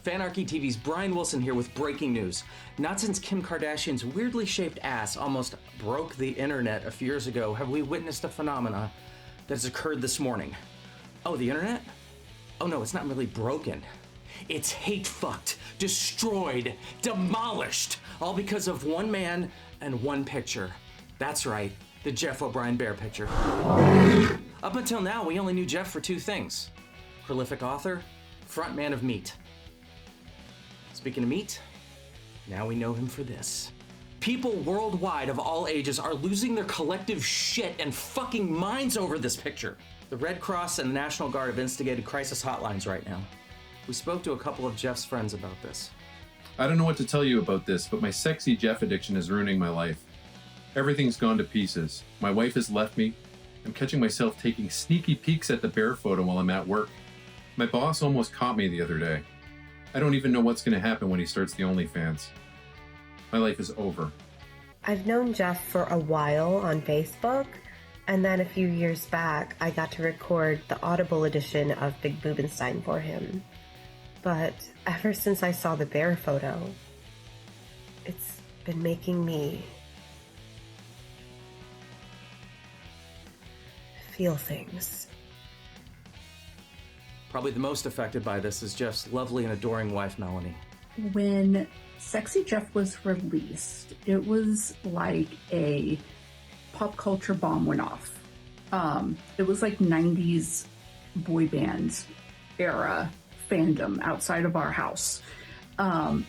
Fanarchy TV's Bryan Wilson here with breaking news. Not since Kim Kardashian's weirdly shaped ass almost broke the internet a few years ago have we witnessed a phenomena that has occurred this morning. Oh, the internet? Oh no, it's not really broken. It's hate-fucked, destroyed, demolished, all because of one man and one picture. That's right, the Jeff O'Brien Bear picture. Up until now, we only knew Jeff for two things. Prolific author, frontman of Meat. Speaking of meat, now we know him for this. People worldwide of all ages are losing their collective shit and fucking minds over this picture. The Red Cross and the National Guard have instigated crisis hotlines right now. We spoke to a couple of Jeff's friends about this. I don't know what to tell you about this, but my sexy Jeff addiction is ruining my life. Everything's gone to pieces. My wife has left me. I'm catching myself taking sneaky peeks at the bear photo while I'm at work. My boss almost caught me the other day. I don't even know what's going to happen when he starts the OnlyFans. My life is over. I've known Jeff for a while on Facebook, and then a few years back, I got to record the Audible edition of BigBoobenstein for him. But ever since I saw the bear photo, it's been making me feel things. Probably the most affected by this is Jeff's lovely and adoring wife, Melanie. When Sexy Jeff was released, it was like a pop culture bomb went off. It was like 90s boy band era fandom outside of our house.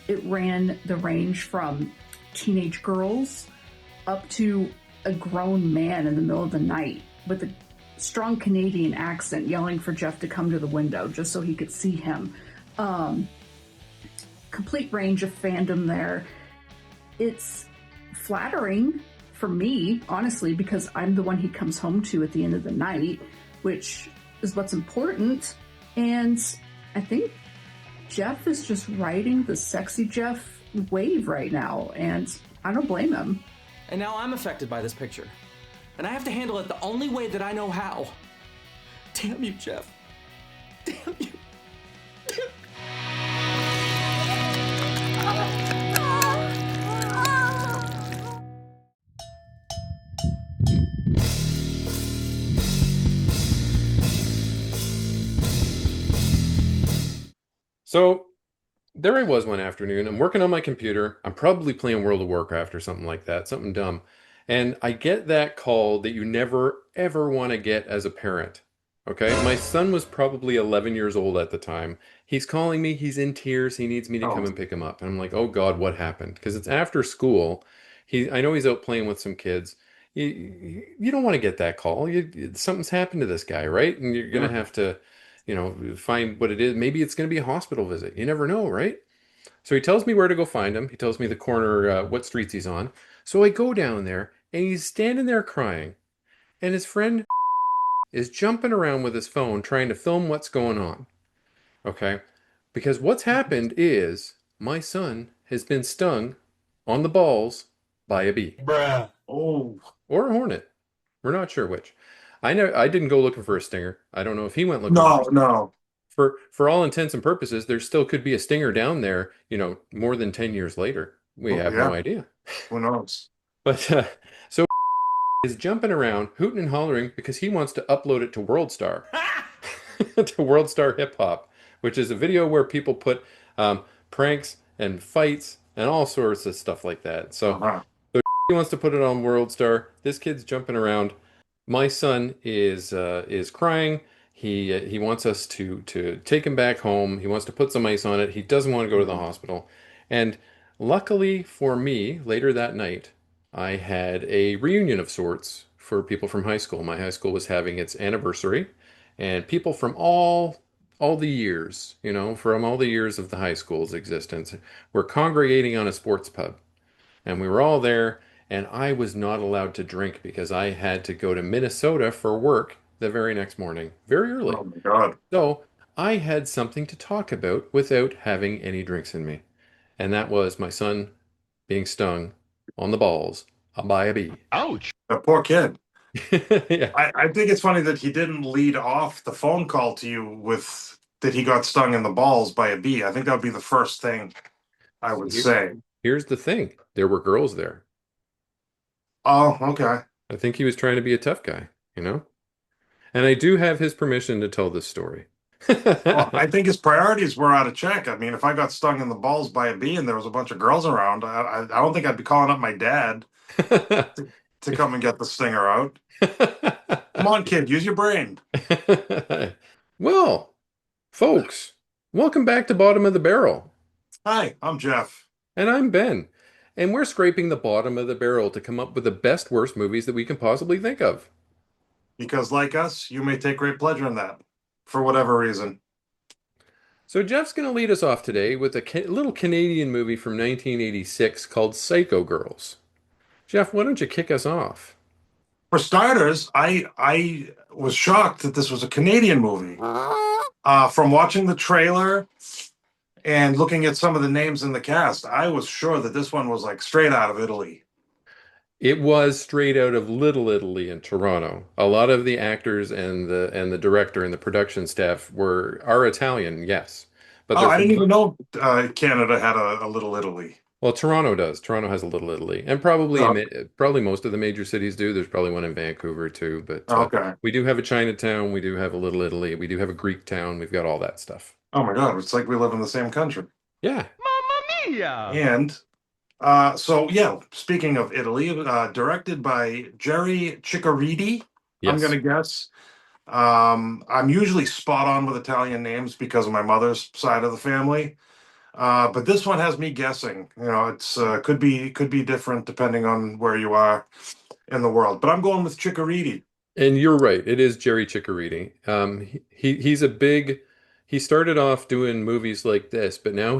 It ran the range from teenage girls up to a grown man in the middle of the night with a strong Canadian accent yelling for Jeff to come to the window just so he could see him. Complete range of fandom there. It's flattering for me, honestly, because I'm the one he comes home to at the end of the night, which is what's important. And I think Jeff is just riding the sexy Jeff wave right now, and I don't blame him. And now I'm affected by this picture. And I have to handle it the only way that I know how. Damn you, Jeff. Damn you. So, there I was one afternoon. I'm working on my computer. I'm probably playing World of Warcraft or something like that, something dumb. And I get that call that you never, ever want to get as a parent. Okay? My son was probably 11 years old at the time. He's calling me. He's in tears. He needs me to come and pick him up. And I'm like, oh God, what happened? Because it's after school. I know he's out playing with some kids. You don't want to get that call. Something's happened to this guy, right? And you're going to have to, find what it is. Maybe it's going to be a hospital visit. You never know, right? So he tells me where to go find him. He tells me the corner, what streets he's on. So I go down there, and he's standing there crying. And his friend is jumping around with his phone trying to film what's going on. Okay? Because what's happened is my son has been stung on the balls by a bee. Bruh. Oh. Or a hornet. We're not sure which. I didn't go looking for a stinger. I don't know if he went looking for a stinger. No. For all intents and purposes, there still could be a stinger down there, more than 10 years later. We have no idea. Who knows? But so is jumping around, hooting and hollering because he wants to upload it to WorldStar. To WorldStar Hip Hop, which is a video where people put pranks and fights and all sorts of stuff like that. So, so he wants to put it on WorldStar. This kid's jumping around. My son is crying. He wants us to take him back home. He wants to put some ice on it. He doesn't want to go to the hospital. And luckily for me, later that night, I had a reunion of sorts for people from high school. My high school was having its anniversary, and people from all the years, from all the years of the high school's existence, were congregating on a sports pub. And we were all there. And I was not allowed to drink because I had to go to Minnesota for work the very next morning, very early. Oh my God. So I had something to talk about without having any drinks in me. And that was my son being stung on the balls by a bee. Ouch. That poor kid. Yeah. I think it's funny that he didn't lead off the phone call to you with that he got stung in the balls by a bee. I think that would be the first thing I would Here- say. Here's the thing. There were girls there. Oh, okay. I think he was trying to be a tough guy, you know? And I do have his permission to tell this story. Well, I think his priorities were out of check. I mean, if I got stung in the balls by a bee and there was a bunch of girls around, I don't think I'd be calling up my dad to come and get the stinger out. Come on, kid, use your brain. Well, folks, welcome back to Bottom of the Barrel. Hi, I'm Jeff. And I'm Ben. And we're scraping the bottom of the barrel to come up with the best, worst movies that we can possibly think of. Because, like us, you may take great pleasure in that, for whatever reason. So Jeff's going to lead us off today with a little Canadian movie from 1986 called Psycho Girls. Jeff, why don't you kick us off? For starters, I was shocked that this was a Canadian movie. From watching the trailer and looking at some of the names in the cast, I was sure that this one was like straight out of Italy. It was straight out of Little Italy in Toronto. A lot of the actors and the director and the production staff are Italian, yes, but Oh, they're I didn't from, even know Canada had a Little Italy. well, Toronto does. Toronto has a Little Italy, and Oh, probably most of the major cities do. There's probably one in Vancouver too, but okay. we do have a Chinatown. We do have a Little Italy. We do have a Greek town. We've got all that stuff. Oh my God, it's like we live in the same country. Yeah. And so, yeah, speaking of Italy, directed by Jerry Ciccoritti, I'm Yes. going to guess. I'm usually spot on with Italian names because of my mother's side of the family. But this one has me guessing. You know, it's could be different depending on where you are in the world. But I'm going with Ciccoritti. And you're right. It is Jerry Ciccoritti. He's a big. He started off doing movies like this, but now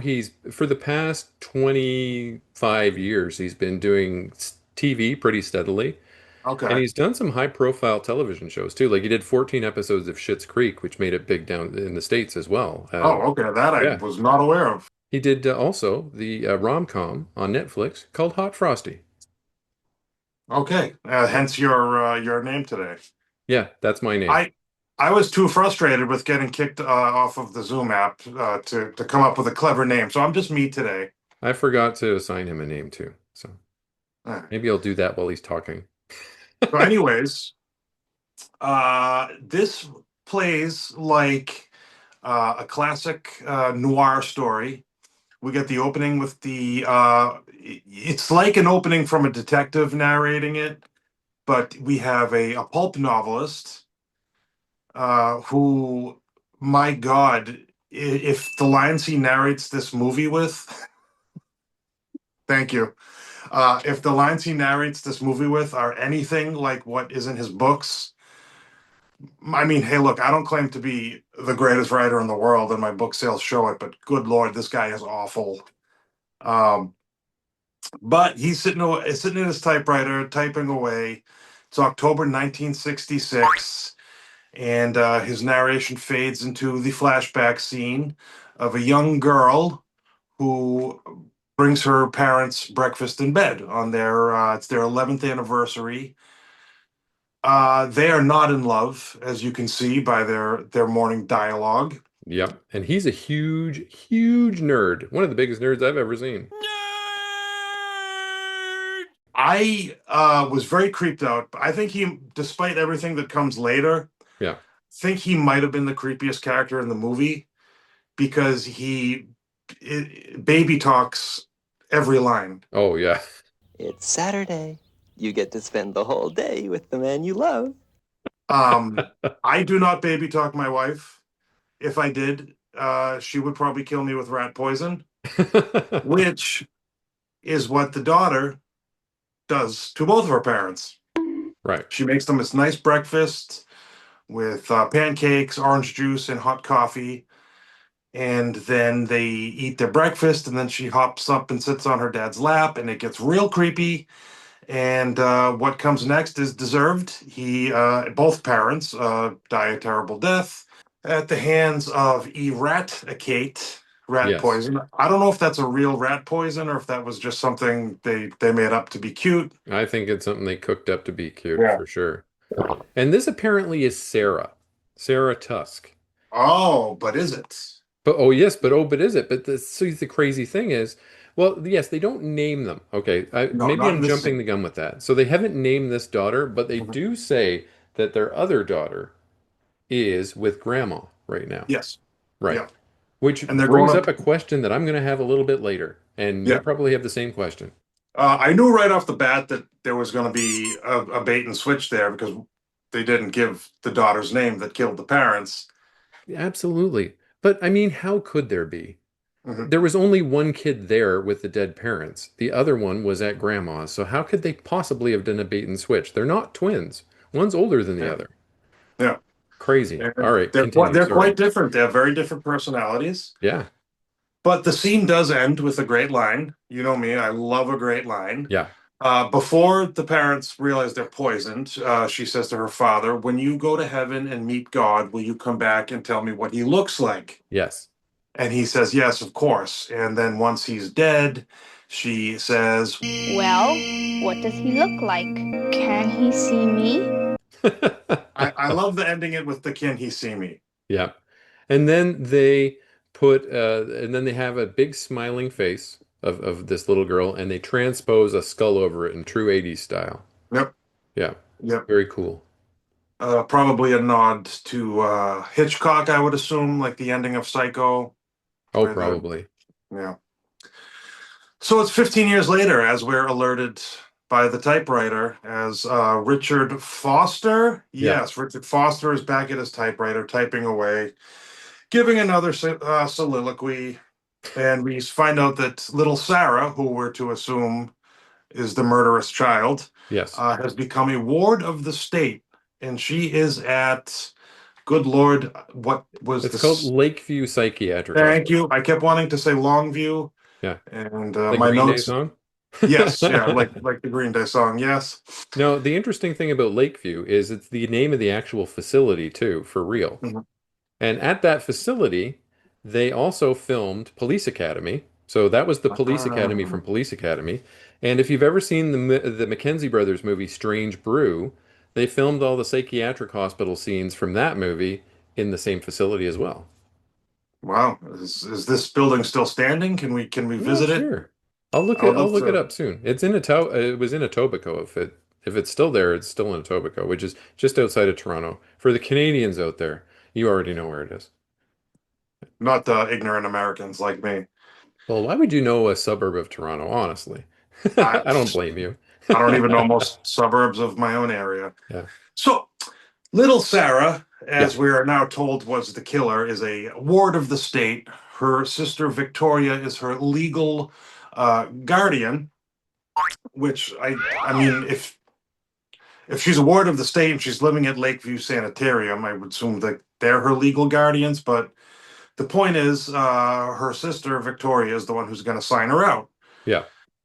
for the past 25 years, he's been doing TV pretty steadily. And Okay. he's done some high-profile television shows too. Like he did 14 episodes of Schitt's Creek, which made it big down in the States as well. Oh, okay. That I Yeah. was not aware of. He did also the rom-com on Netflix called Hot Frosty. Okay. Hence your name today. Yeah, that's my name. I was too frustrated with getting kicked off of the Zoom app to come up with a clever name. So I'm just me today. I forgot to assign him a name too. So Uh, maybe I'll do that while he's talking. So, anyways, this plays like a classic noir story. We get the opening with it's like an opening from a detective narrating it, but we have a pulp novelist who, my God, if the lines he narrates this movie with, thank you. If the lines he narrates this movie with are anything like what is in his books, I mean, hey, look, I don't claim to be the greatest writer in the world, and my book sales show it, but good Lord, this guy is awful. Um, but he's sitting in his typewriter, typing away. It's October 1966, and his narration fades into the flashback scene of a young girl who brings her parents breakfast in bed on it's their 11th anniversary. They are not in love, as you can see by their morning dialogue. Yep. And he's a huge, huge nerd. One of the biggest nerds I've ever seen. I was very creeped out. I think despite everything that comes later, Yeah. think he might have been the creepiest character in the movie because baby talks every line. Oh, yeah. It's Saturday. You get to spend the whole day with the man you love. I do not baby talk my wife. If I did, she would probably kill me with rat poison, which is what the daughter does to both of her parents. Right. She makes them this nice breakfast with pancakes, orange juice, and hot coffee. And then they eat their breakfast, and then she hops up and sits on her dad's lap, and it gets real creepy. And what comes next is deserved. Both parents die a terrible death at the hands of eradicate rat Yes. poison. I don't know if that's a real rat poison or if that was just something they made up to be cute. I think it's something they cooked up to be cute Yeah. for sure. And this apparently is Sarah Tusk. Oh, but is it? But oh yes, but is it? But the crazy thing is, well, yes, they don't name them. Okay, No, maybe not I'm in this jumping scene. the gun with that. So they haven't named this daughter, but they Mhm. do say that their other daughter is with grandma right now. Yes. Right. Yeah. Which And they're brings going up up. a question that I'm going to have a little bit later, and you Yeah. probably have the same question. I knew right off the bat that there was going to be a bait and switch there because they didn't give the daughter's name that killed the parents. Absolutely. But I mean, how could there be? Mhm. There was only one kid there with the dead parents. The other one was at grandma's. So how could they possibly have done a bait and switch? They're not twins. One's older than the Yeah. other. Yeah. Crazy. All right, continue. They're Sorry. quite different. They have very different personalities. Yeah. But the scene does end with a great line. You know me, I love a great line. Yeah. Before the parents realize they're poisoned, she says to her father, "When you go to heaven and meet God, will you come back and tell me what he looks like?" Yes. And he says, "Yes, of course." And then once he's dead, she says, Well, what does he look like? Can he see me? I love the ending it with the "Can he see me?" Yeah. And then they and then they have a big smiling face of this little girl, and they transpose a skull over it in true 80s style. Yep, Yeah. yep. Very cool. Probably a nod to Hitchcock, I would assume, like the ending of Psycho. Oh, Where the probably. Yeah. So it's 15 years later as we're alerted by the typewriter as Richard Foster. Yeah. Yes, Richard Foster is back at his typewriter typing away, giving another soliloquy. And we find out that little Sarah, who we're to assume is the murderous child, Yes. has become a ward of the state. And she is at, good Lord, what was It's called this? Lakeview Psychiatric Thank Hospital. you. I kept wanting to say Longview. Yeah. And The my Green Day notes, song? yes, yeah, like the Green Day song, yes. No, the interesting thing about Lakeview is it's the name of the actual facility too, for real. Mhm. And at that facility, they also filmed Police Academy. So that was the Police Academy Ah, from Police Academy. And if you've ever seen the Mackenzie Brothers movie Strange Brew, they filmed all the psychiatric hospital scenes from that movie in the same facility as well. wow, is this building still standing? Can we I'm not visit it? sure. I would I'll love look it to. up soon. It's in it was in Etobicoke. If it's still there, it's still in Etobicoke, which is just outside of Toronto. For the Canadians out there, you already know where it is. Not the ignorant Americans like me. Well, why would you know a suburb of Toronto, honestly? I I don't blame you. I don't even know most suburbs of my own area. Yeah. So little Sarah, Yeah. as we are now told was the killer, is a ward of the state. Her sister Victoria is her legal guardian, which I mean, if she's a ward of the state and she's living at Lakeview Sanitarium, I would assume that they're her legal guardians. But the point is, her sister Victoria is the one who's going to sign her out. Yeah.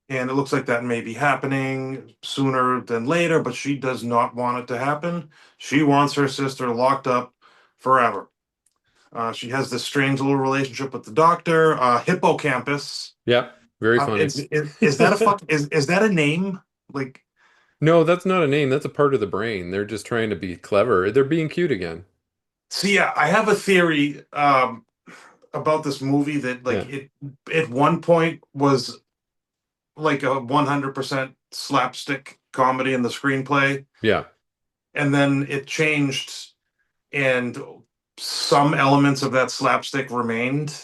And it looks like that may be happening sooner than later, but she does not want it to happen. She wants her sister locked up forever. She has this strange little relationship with the doctor, Hippocampus. Yeah. Very funny. Is that a is that a name? Like, No, that's not a name. That's a part of the brain. They're just trying to be clever. They're being cute again. see, I have a theory about this movie that Yeah. like it at one point was like a 100% slapstick comedy in the screenplay, Yeah. and then it changed, and some elements of that slapstick remained.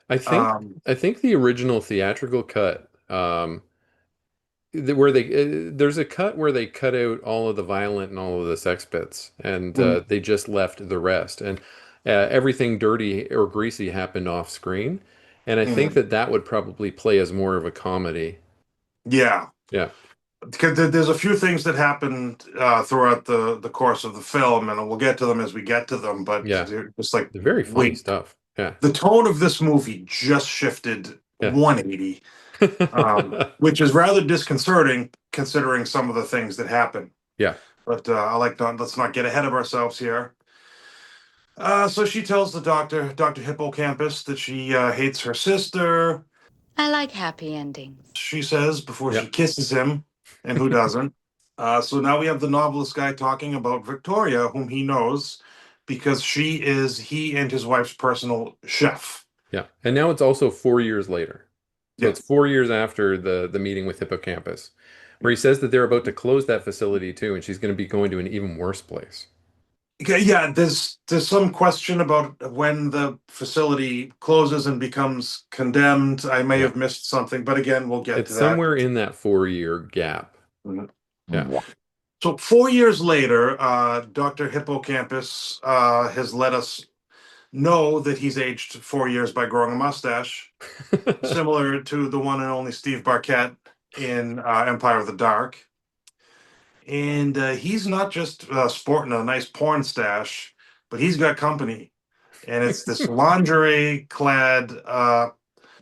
I think Um, I think the original theatrical cut, where they there's a cut where they cut out all of the violent and all of the sex bits, and mm, they just left the rest, and everything dirty or greasy happened off screen, and I think mm, that would probably play as more of a comedy. yeah, Yeah, because there's a few things that happened throughout the course of the film, and we'll get to them as we get to them. But yeah, they're just like, they're very funny wait, stuff. Yeah, the tone of this movie just shifted yeah. 180, which is rather disconcerting considering some of the things that happen. Yeah, But let's not get ahead of ourselves here. So she tells the doctor, Dr. Hippocampus, that she hates her sister. I like happy endings. She says before yeah, she kisses him, and who doesn't? So now we have the novelist guy talking about Victoria, whom he knows because she is he and his wife's personal chef. Yeah. And now it's also 4 years later. So Yeah. it's 4 years after the meeting with Hippocampus, where he says that they're about to close that facility too, and she's going to be going to an even worse place. Okay, yeah, there's some question about when the facility closes and becomes condemned. I may have missed something, but again, we'll get It's to that. somewhere in that 4 year gap. Mhm. Yeah. So 4 years later, Dr. Hippocampus has let us know that he's aged 4 years by growing a mustache, similar to the one and only Steve Barquette in Empire of the Dark. And he's not just sporting a nice porn stash, but he's got company. And it's this lingerie-clad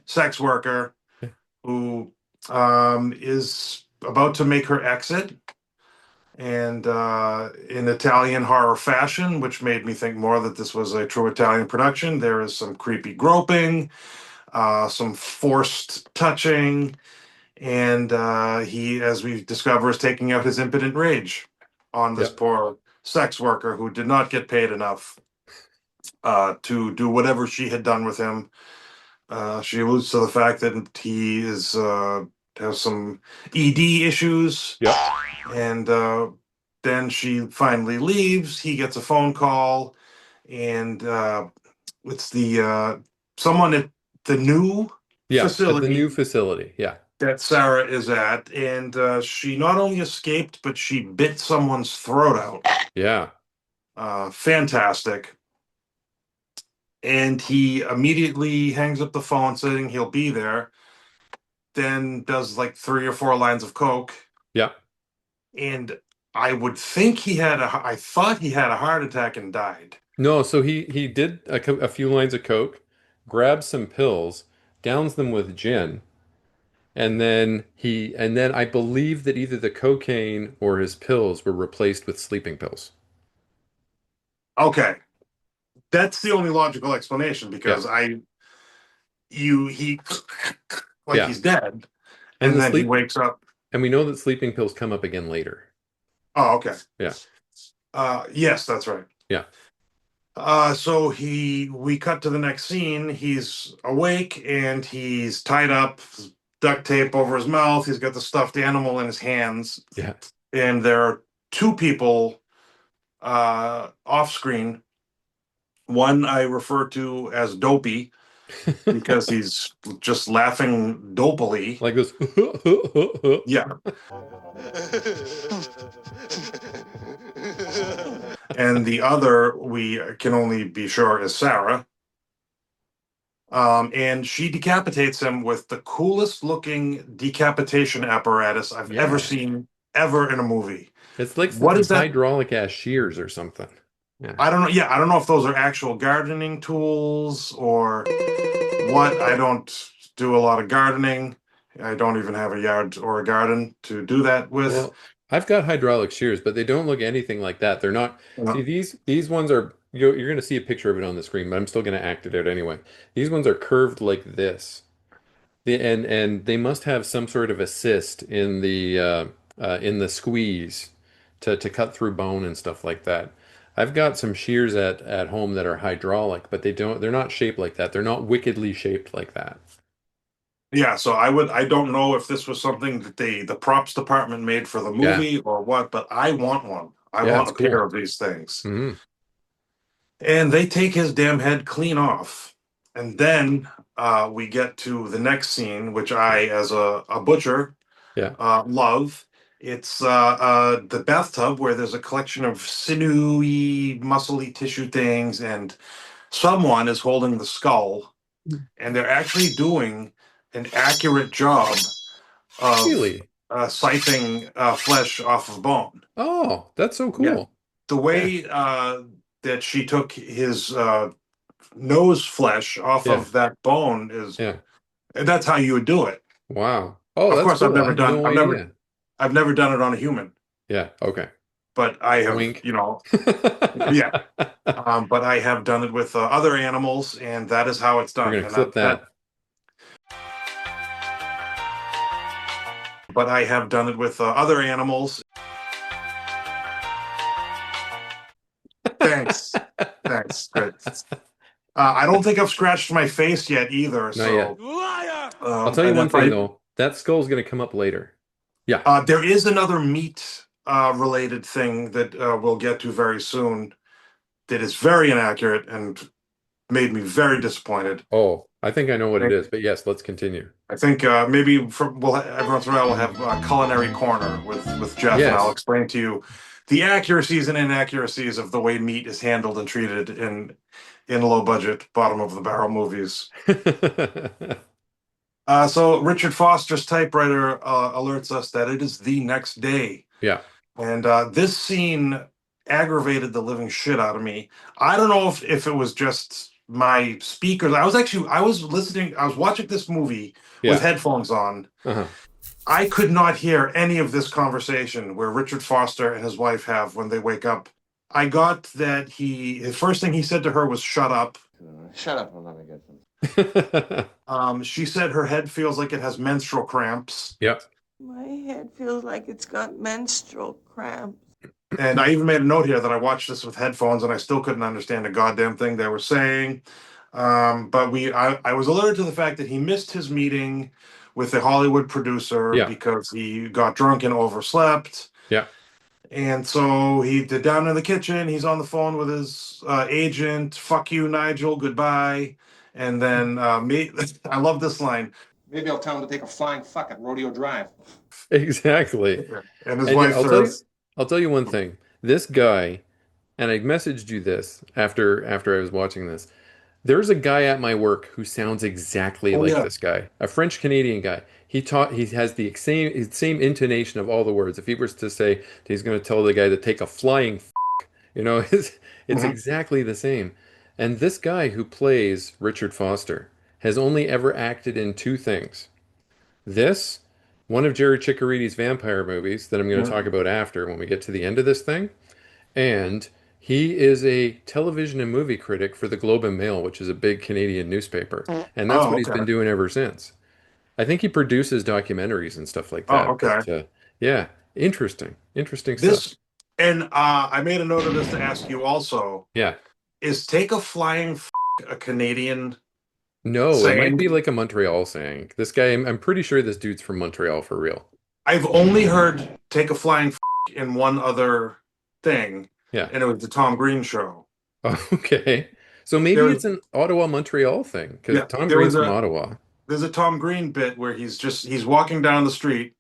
sex worker who is about to make her exit. And in Italian horror fashion, which made me think more that this was a true Italian production, there is some creepy groping, some forced touching, and he, as we discover, is taking out his impotent rage on this poor sex worker who did not get paid enough to do whatever she had done with him. She alludes to the fact that he is has some ED issues. Yep. And then she finally leaves. He gets a phone call, and it's the someone at the new facility. At the new facility. Yeah. That Sarah is at, and she not only escaped, but she bit someone's throat out. Yeah. Fantastic. And he immediately hangs up the phone saying he'll be there, then does like 3 or 4 lines of coke. Yeah. And I would think I thought he had a heart attack and died. No, so he did a few lines of coke, grabbed some pills, downs them with gin, and then I believe that either the cocaine or his pills were replaced with sleeping pills. Okay. That's the only logical explanation, because he's dead, and then he wakes up. And we know that sleeping pills come up again later. Oh, okay. Yeah. Yes, that's right. Yeah. So we cut to the next scene. He's awake and he's tied up, duct tape over his mouth. He's got the stuffed animal in his hands. Yeah. And there are 2 people off screen. One I refer to as Dopey, because he's just laughing dopily. Like this. Yeah. And the other, we can only be sure, is Sarah. And she decapitates him with the coolest looking decapitation apparatus I've ever seen ever in a movie. It's like what is that? Hydraulic ass shears or something. Yeah. I don't know. Yeah, I don't know if those are actual gardening tools or what. I don't do a lot of gardening. I don't even have a yard or a garden to do that with. Well, I've got hydraulic shears, but they don't look anything like that. They're not. See, these ones are. You're going to see a picture of it on the screen, but I'm still going to act it out anyway. These ones are curved like this, and they must have some sort of assist in the squeeze to cut through bone and stuff like that. I've got some shears at home that are hydraulic, but they're not shaped like that. They're not wickedly shaped like that. Yeah, so I don't know if this was something that the props department made for the movie or what, but I want one. I want a pair of these things. Mm-hmm. And they take his damn head clean off. And then we get to the next scene, which I, as a butcher, love. It's the bathtub, where there's a collection of sinewy, muscly tissue things, and someone is holding the skull, and they're actually doing an accurate job of siphoning flesh off of bone. Oh, that's so cool. Yeah. The way that she took his nose flesh off of that bone is, that's how you would do it. Wow. Oh, of course, cool. I've never done it on a human. Yeah. Okay. But I have, but I have done it with other animals, and that is how it's done. We're going to clip that. But I have done it with other animals. Thanks. Great. I don't think I've scratched my face yet either. Not yet. I'll tell you one thing, though. That skull's going to come up later. Yeah. There is another meat related thing that we'll get to very soon that is very inaccurate and made me very disappointed. Oh, I think I know what it is, but yes, let's continue. I think maybe every once in a while we'll have a culinary corner with Jeff, Yes. and I'll explain to you the accuracies and inaccuracies of the way meat is handled and treated in low budget, bottom of the barrel movies. So Richard Foster's typewriter alerts us that it is the next day. Yeah. And this scene aggravated the living shit out of me. I don't know if it was just my speakers. I was watching this movie with headphones on. Uh-huh. I could not hear any of this conversation where Richard Foster and his wife have when they wake up. I got that the first thing he said to her was "shut up." Shut up, I'm not gonna get some. She said her head feels like it has menstrual cramps. Yep. My head feels like it's got menstrual cramps. And I even made a note here that I watched this with headphones and I still couldn't understand a goddamn thing they were saying. But I was alerted to the fact that he missed his meeting with the Hollywood producer because he got drunk and overslept. Yeah. And so down in the kitchen, he's on the phone with his agent. "Fuck you, Nigel. Goodbye." And then I love this line. "Maybe I'll tell him to take a flying fuck at Rodeo Drive." Exactly. And his wife says, I'll tell you one thing. This guy, and I messaged you this after I was watching this. There's a guy at my work who sounds exactly like this guy, a French Canadian guy. He has the same intonation of all the words. If he was to say he's going to tell the guy to take a flying it's exactly the same. And this guy who plays Richard Foster has only ever acted in two things. One of Jerry Ciccoritti's vampire movies that I'm going to talk about after when we get to the end of this thing. And he is a television and movie critic for the Globe and Mail, which is a big Canadian newspaper. And that's what he's been doing ever since. I think he produces documentaries and stuff like that. Oh, okay. But, yeah, interesting stuff. And I made a note of this to ask you also. Yeah. Is "take a flying a Canadian No, saying? It might be like a Montreal saying. This guy, I'm pretty sure this dude's from Montreal for real. I've only heard "take a flying in one other thing. Yeah. And it was the Tom Green show. Okay. So maybe it's an Ottawa, Montreal thing, because Tom Green's from Ottawa. There's a Tom Green bit where he's walking down the street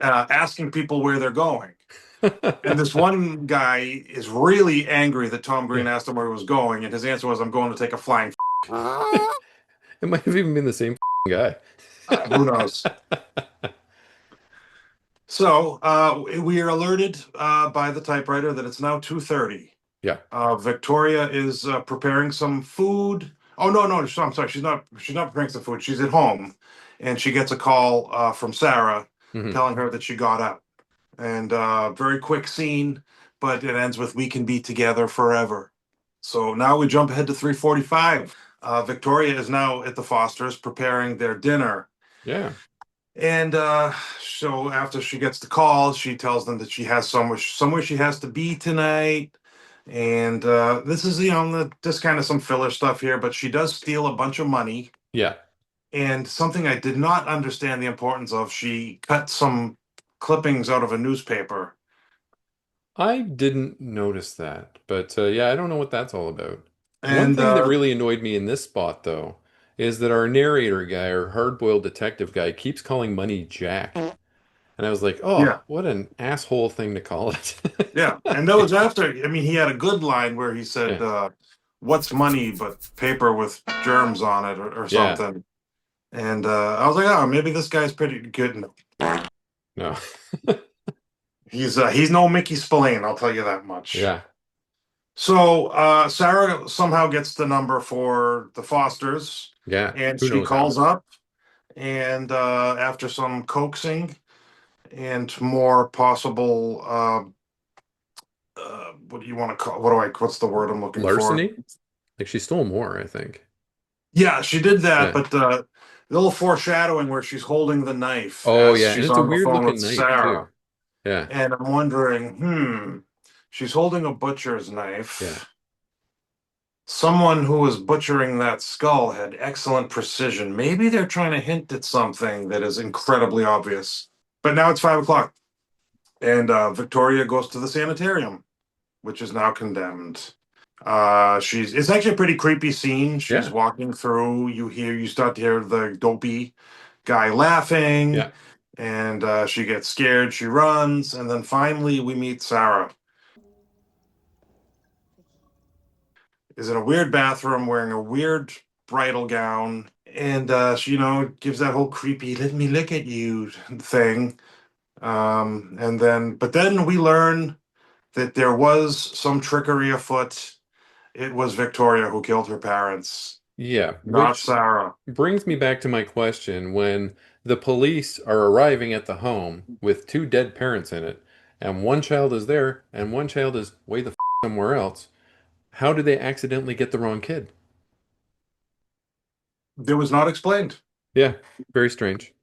asking people where they're going. And this one guy is really angry that Tom Green asked him where he was going, and his answer was, "I'm going to take a flying It might have even been the same guy. Who knows? So we are alerted by the typewriter that it's now 2:30. Yeah. Victoria is preparing some food. Oh no, I'm sorry. She's not preparing some food. She's at home, and she gets a call from Sarah telling her that she got up. And very quick scene, but it ends with "we can be together forever." So now we jump ahead to 3:45. Victoria is now at the Fosters preparing their dinner. Yeah. And so after she gets the call, she tells them that she has somewhere she has to be tonight. And this is, just kind of some filler stuff here, but she does steal a bunch of money. Yeah. And something I did not understand the importance of, she cut some clippings out of a newspaper. I didn't notice that, but I don't know what that's all about. And one thing that really annoyed me in this spot, though, is that our narrator guy, or hard-boiled detective guy, keeps calling money Jack. And I was like, what an asshole thing to call it. Yeah, and that was after, he had a good line where he said, "What's money but paper with germs on it," or something. And I was like, oh, maybe this guy's pretty good. No. He's no Mickey Spillane, I'll tell you that much. Yeah. So Sarah somehow gets the number for the Fosters. Yeah. And she calls up, and after some coaxing and more possible, what do you want to call? What's the word I'm looking for? Larceny? Like she stole more, I think. Yeah, she did that, but a little foreshadowing where she's holding the knife. Oh yeah, and it's a weird looking knife too. Yeah. And I'm wondering, she's holding a butcher's knife. Yeah. someone who was butchering that skull had excellent precision. Maybe they're trying to hint at something that is incredibly obvious. But now it's 5 o'clock, and Victoria goes to the sanitarium, which is now condemned. It's actually a pretty creepy scene. She's walking through. You start to hear the dopey guy laughing. Yeah. And she gets scared. She runs, and then finally we meet Sarah. Is in a weird bathroom wearing a weird bridal gown, and she, gives that whole creepy "let me look at you" thing. But then we learn that there was some trickery afoot. It was Victoria who killed her parents. Yeah, not which Sarah. brings me back to my question. When the police are arriving at the home with 2 dead parents in it, and one child is there, and one child is way the somewhere else, how did they accidentally get the wrong kid? It was not explained. Yeah, very strange.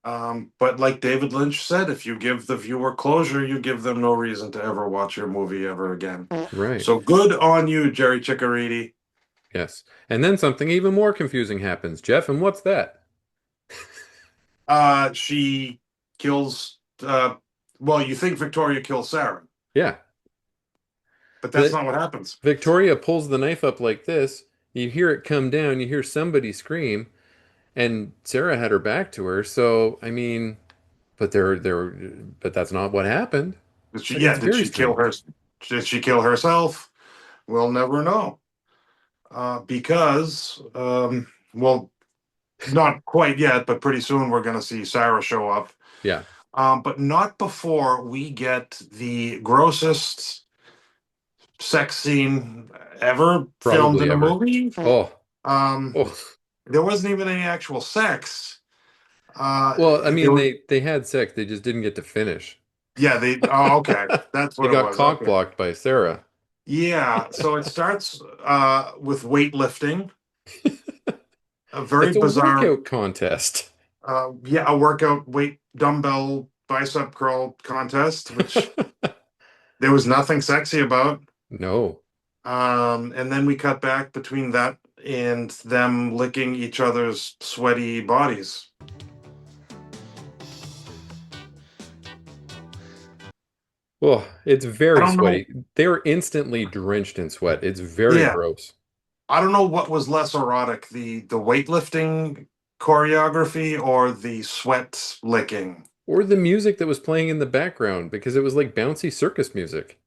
But like David Lynch said, if you give the viewer closure, you give them no reason to ever watch your movie ever again. Right. So good on you, Jerry Ciccoritti. Yes. And then something even more confusing happens, Jeff, and what's that? She kills, you think Victoria kills Sarah. Yeah. But that's not what happens. Victoria pulls the knife up like this. You hear it come down. You hear somebody scream. And Sarah had her back to her. So, I mean, but that's not what happened. Did she kill her? Did she kill herself? We'll never know. Because, not quite yet, but pretty soon we're going to see Sarah show up. Yeah. But not before we get the grossest sex scene ever filmed in a movie. There wasn't even any actual sex. Well, I mean, they had sex. They just didn't get to finish. Yeah, okay. That's what they got cock blocked by Sarah. Yeah, so it starts with weightlifting. A very it's a bizarre workout contest. A workout weight dumbbell bicep curl contest, which there was nothing sexy about. No. And then we cut back between that and them licking each other's sweaty bodies. Well, it's very sweaty. They were instantly drenched in sweat. It's very gross. I don't know what was less erotic, the weightlifting choreography or the sweat licking. Or the music that was playing in the background, because it was like bouncy circus music.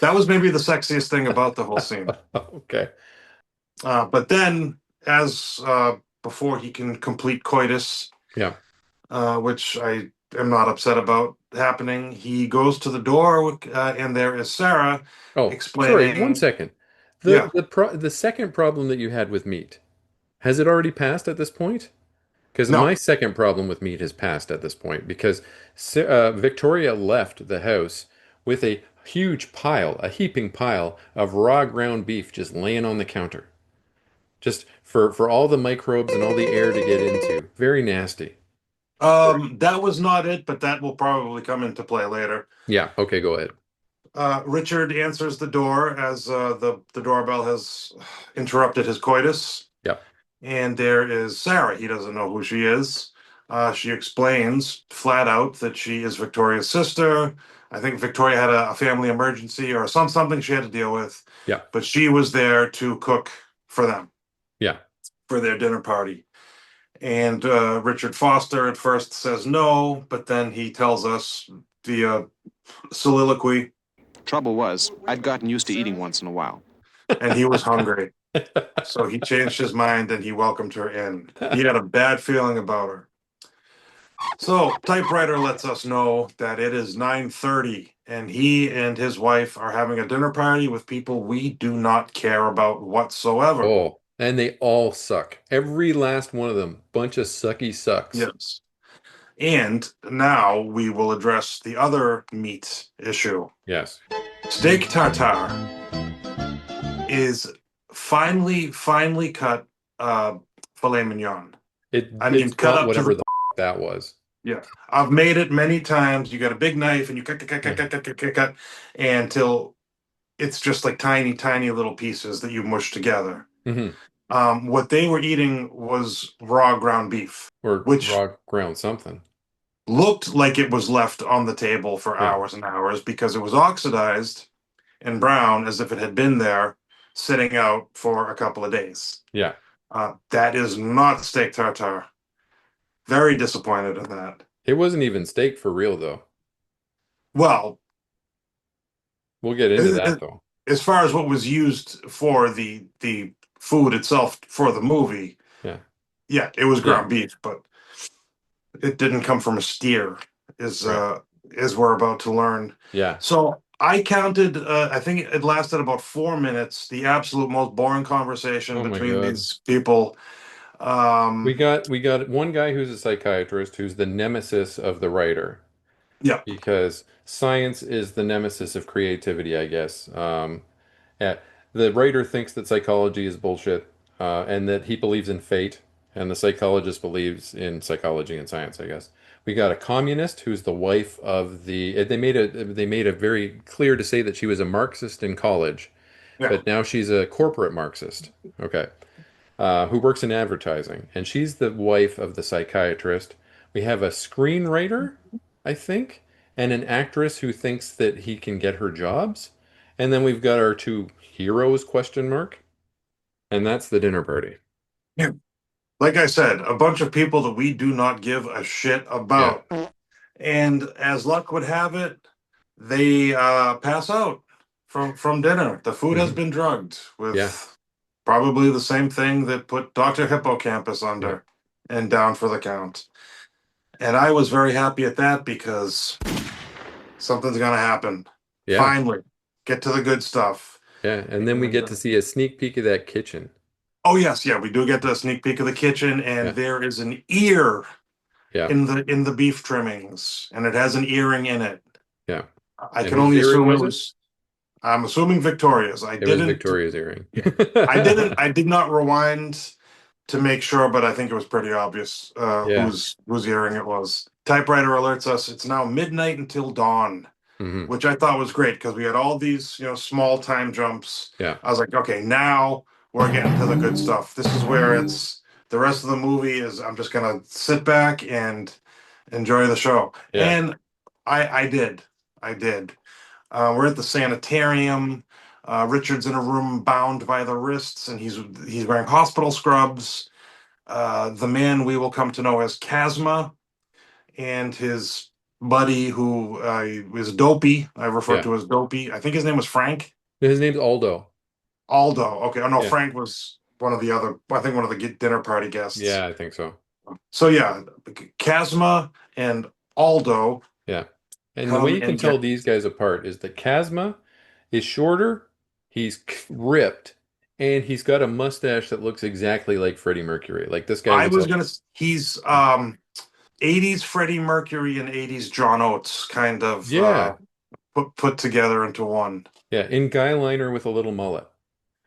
That was maybe the sexiest thing about the whole scene. Okay. But then, before he can complete coitus, which I am not upset about happening, he goes to the door, and there is Sarah explaining. Sorry, 1 second. The second problem that you had with meat, has it already passed at this point? Because my second problem with meat has passed at this point, because Victoria left the house with a heaping pile of raw ground beef just laying on the counter. Just for all the microbes and all the air to get into. Very nasty. That was not it, but that will probably come into play later. Yeah, okay, go ahead. Richard answers the door as the doorbell has interrupted his coitus. Yep. And there is Sarah. He doesn't know who she is. She explains flat out that she is Victoria's sister. I think Victoria had a family emergency or something she had to deal with. Yeah. But she was there to cook for them. Yeah. For their dinner party. And Richard Foster at first says no, but then he tells us via soliloquy. Trouble was, I'd gotten used to eating once in a while. And he was hungry. So he changed his mind and he welcomed her in. He had a bad feeling about her. So typewriter lets us know that it is 9:30 and he and his wife are having a dinner party with people we do not care about whatsoever. Oh, and they all suck. Every last one of them. Bunch of sucky sucks. Yes. And now we will address the other meat issue. Yes. Steak tartare is finely cut filet mignon. It's cut not up whatever to the that was. Yeah. I've made it many times. You got a big knife and you cut until it's just like tiny, tiny little pieces that you mush together. Hmm. What they were eating was raw ground beef, Or which raw ground something. looked like it was left on the table for Yeah. hours and hours because it was oxidized and brown as if it had been there sitting out for a couple of days. Yeah. That is not steak tartare. Very disappointed in that. It wasn't even steak for real, though. Well, We'll get into that, though. as far as what was used for the food itself for the movie, Yeah. yeah, it was Yeah. ground beef, but it didn't come from a steer, Right. Is we're about to learn. Yeah. So I counted. I think it lasted about 4 minutes. The absolute most boring conversation Oh my between God. these people. We got one guy who's a psychiatrist who's the nemesis of the writer Yeah, because science is the nemesis of creativity, I guess. Yeah, the writer thinks that psychology is bullshit, and that he believes in fate, and the psychologist believes in psychology and science, I guess. We got a communist who's the wife of the. They made a very clear to say that she was a Marxist in college, yeah. but now she's a corporate Marxist. Okay. Who works in advertising, and she's the wife of the psychiatrist. We have a screenwriter, I think, and an actress who thinks that he can get her jobs. And then we've got our two heroes, question mark, and that's the dinner party. Yeah. Like I said, a bunch of people that we do not give a shit Yeah. about. And as luck would have it, they pass out from dinner. The food has Hmm. been drugged Yeah. with probably the same thing that put Dr. Hippocampus Yeah. under and down for the count. And I was very happy at that because something's going to happen. Yeah. Finally, get to the good stuff. Yeah. And then we get to see a sneak peek of that kitchen. Oh yes, yeah, we do get a sneak peek of the kitchen, and Yeah. there is an ear Yeah. in the beef trimmings, and it has an earring in it. Yeah. I And can whose only earring assume it was it? was. I'm assuming Victoria's. It was Victoria's earring. I didn't. I did not rewind to make sure, but I think it was pretty obvious Yeah. whose earring it was. Typewriter alerts us it's now midnight until dawn, Hmm. which I thought was great because we had all these small time jumps. Yeah. I was like, okay, now we're getting to the good stuff. This is where it's the rest of the movie is. I'm just gonna sit back and enjoy the show, Yeah. and I did. I did. We're at the sanitarium. Richard's in a room bound by the wrists, and he's wearing hospital scrubs. The man we will come to know as Chasma and his buddy who is Dopey. I refer Yeah. to as Dopey. I think his name was Frank. His name's Aldo. Aldo. Okay. Oh no, Yeah. Frank was one of the other. I think one of the dinner party guests. Yeah, I think so. So yeah, Chasma and Aldo. Yeah. And the way you can and tell get- these guys apart is that Chasma is shorter, he's ripped, and he's got a mustache that looks exactly like Freddie Mercury. Like this guy I looks was like- gonna. He's 80s Freddie Mercury and 80s John Oates kind of Yeah. put together into one. Yeah, in guy liner with a little mullet.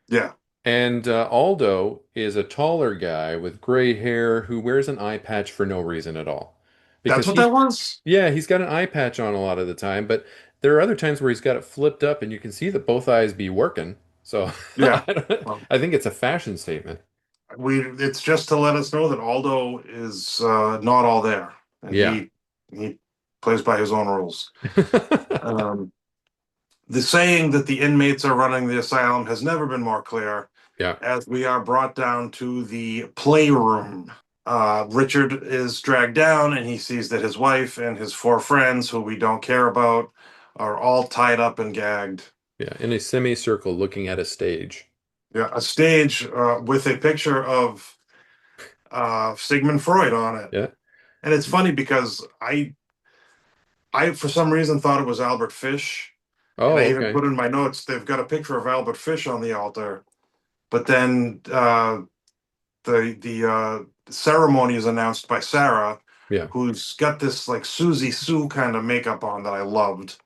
Yeah. And Aldo is a taller guy with gray hair who wears an eye patch for no reason at all. That's what that was? Yeah, he's got an eye patch on a lot of the time, but there are other times where he's got it flipped up and you can see that both eyes be working. So Yeah. I think it's a fashion statement. It's just to let us know that Aldo is not all there. And Yeah. he plays by his own rules. The saying that the inmates are running the asylum has never been more clear. Yeah. As we are brought down to the playroom. Richard is dragged down and he sees that his wife and his 4 friends, who we don't care about, are all tied up and gagged. Yeah, in a semicircle looking at a stage. Yeah, a stage with a picture of Sigmund Freud on it. Yeah. And it's funny because I for some reason thought it was Albert Fish. Oh, And I even okay. put in my notes, they've got a picture of Albert Fish on the altar. But then the ceremony is announced by Sarah, Yeah. who's got this like Susie Sue kind of makeup on that I loved.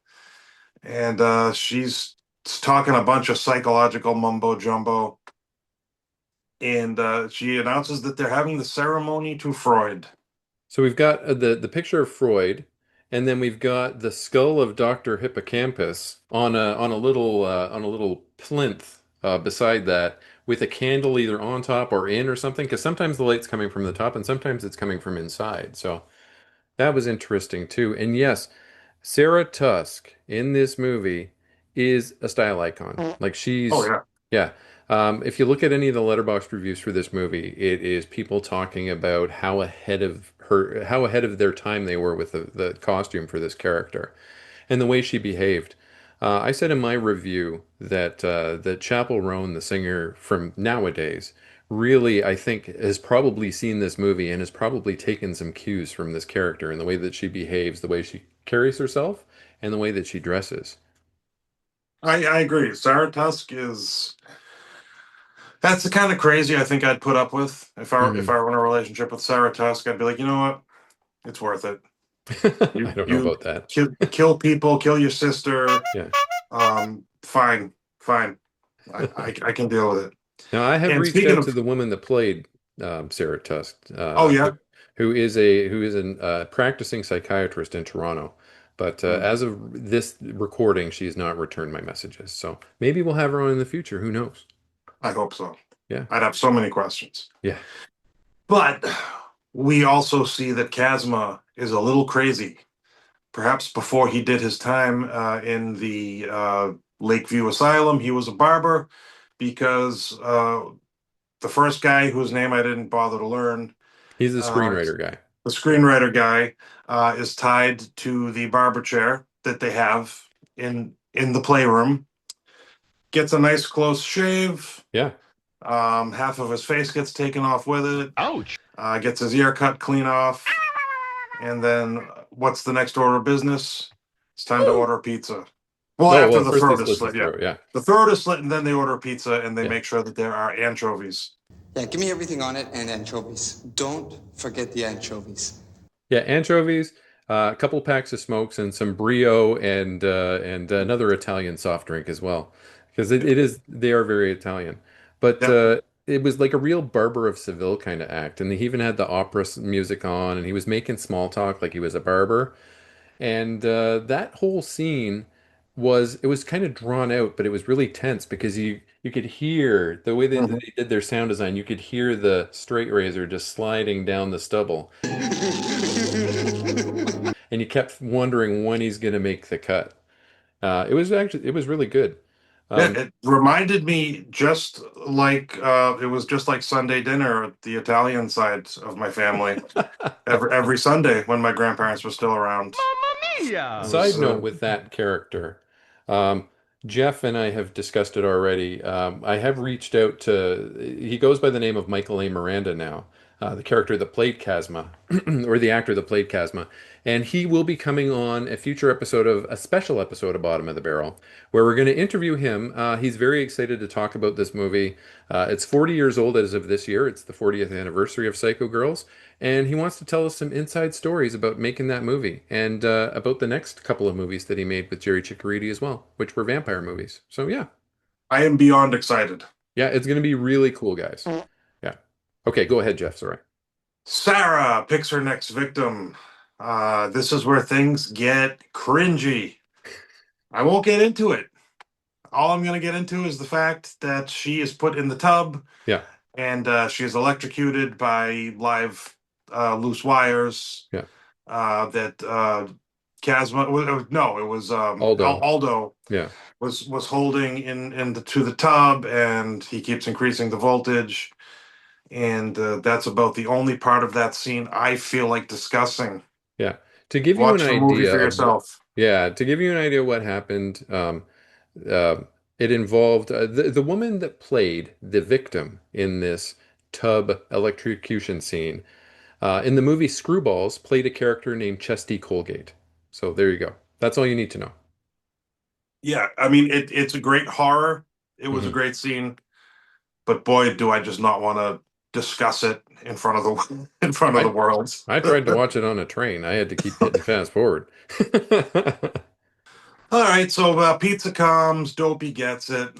And she's talking a bunch of psychological mumbo jumbo. And she announces that they're having the ceremony to Freud. So we've got the picture of Freud, and then we've got the skull of Dr. Hippocampus on a little plinth beside that with a candle either on top or in or something, because sometimes the light's coming from the top and sometimes it's coming from inside. So that was interesting too. And yes, Sarah Tusk in this movie is a style icon. Like Oh she's, yeah. yeah. If you look at any of the letterbox reviews for this movie, it is people talking about how ahead of their time they were with the costume for this character and the way she behaved. I said in my review that Chapel Roan, the singer from nowadays, really, I think, has probably seen this movie and has probably taken some cues from this character and the way that she behaves, the way she carries herself, and the way that she dresses. I agree. Sarah Tusk is that's the kind of crazy I think I'd put up with if Hmm. I were in a relationship with Sarah Tusk. I'd be like, you know what? It's worth it. I don't know You about that. kill people, kill your sister. Yeah. Fine, fine. I can deal with it. Now, I have And reached speaking out to of, the woman that played Sarah Tusk, oh yeah. who is an practicing psychiatrist in Toronto. But Hmm. as of this recording, she's not returned my messages. So maybe we'll have her on in the future. Who knows? I hope so. Yeah. I'd have so many questions. Yeah. But we also see that Kazma is a little crazy. Perhaps before he did his time in the Lakeview Asylum, he was a barber because the first guy whose name I didn't bother to learn, He's a uh, screenwriter guy. the screenwriter guy, is tied to the barber chair that they have in the playroom. Gets a nice close shave. Yeah. Half of his face gets taken off with it. Ouch. Gets his ear cut clean off. And then what's the next order of business? It's time to order pizza. Well, Oh, after well, the first he throat is slits his slit, yeah. throat. Yeah. The throat is slit, and then they order pizza, and they Yeah. make sure that there are anchovies. Yeah, give me everything on it and anchovies. Don't forget the anchovies. Yeah. Anchovies, a couple packs of smokes, and some brio and another Italian soft drink as well, because they are very Italian. But Yep. it was like a real Barber of Seville kind of act, and he even had the music on, and he was making small talk like he was a barber. And that whole scene was kind of drawn out, but it was really tense because you could hear the way Mhm. they did their sound design. You could hear the straight razor just sliding down the stubble, and you kept wondering when he's going to make the cut. It was really good. Yeah, Um, it reminded me just like it was just like Sunday dinner at the Italian side of my family every Sunday when my grandparents were still around. It Side was note with that character, um, Jeff and I have discussed it already. I have reached out to, he goes by the name of Michael A. Miranda now, the character that played Kazma, or the actor that played Kazma. And he will be coming on a future episode of a special episode of Bottom of the Barrel, where we're going to interview him. He's very excited to talk about this movie. It's 40 years old as of this year. It's the 40th anniversary of Psycho Girls. And he wants to tell us some inside stories about making that movie and about the next couple of movies that he made with Jerry Ciccoritti as well, which were vampire movies. So yeah, I am beyond excited. yeah, it's going to be really cool, guys. Yeah. Okay, go ahead, Jeff. Sorry. Sarah picks her next victim. This is where things get cringy. I won't get into it. All I'm going to get into is the fact that she is put in the tub Yeah. and she is electrocuted by live loose wires. Yeah. That Kazma, no, it was Aldo. Aldo Yeah. was holding to the tub, and he keeps increasing the voltage. And that's about the only part of that scene I feel like discussing. Yeah. To give you an Watch the movie idea for of what, yourself. yeah, to give you an idea of what happened, uh, it involved the woman that played the victim in this tub electrocution scene. In the movie Screwballs, played a character named Chesty Colgate. So there you go. That's all you need to know. Yeah, I mean it's a great horror. It was a Mhm. great scene, but boy, do I just not want to discuss it in front of the in front of the world. I tried to watch it on a train. I had to keep hitting fast forward. All right, so pizza comes, Dopey gets it,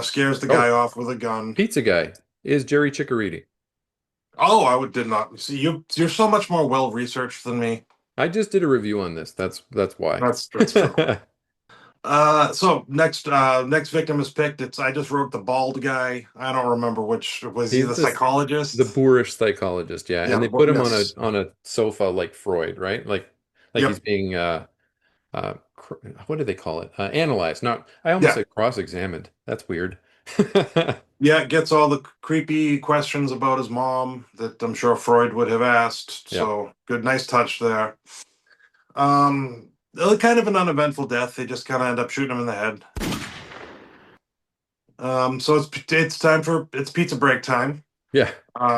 scares the guy Oh, off with a gun. pizza guy is Jerry Ciccoritti. Oh, did not see you. You're so much more well researched than me. I just did a review on this. That's why. That's true. So next victim is picked. I just wrote the bald guy. I don't remember which was he He's the psychologist? the boorish psychologist, yeah. Yeah, And they put him yes. on a sofa like Freud, right? Like he's Yep. being what do they call it? Analyzed. Not I almost Yeah. said cross-examined. That's weird. Yeah, gets all the creepy questions about his mom that I'm sure Freud would have asked. Yeah. So good, nice touch there. Kind of an uneventful death. They just kind of end up shooting him in the head. So it's time for it's pizza break time. Yeah.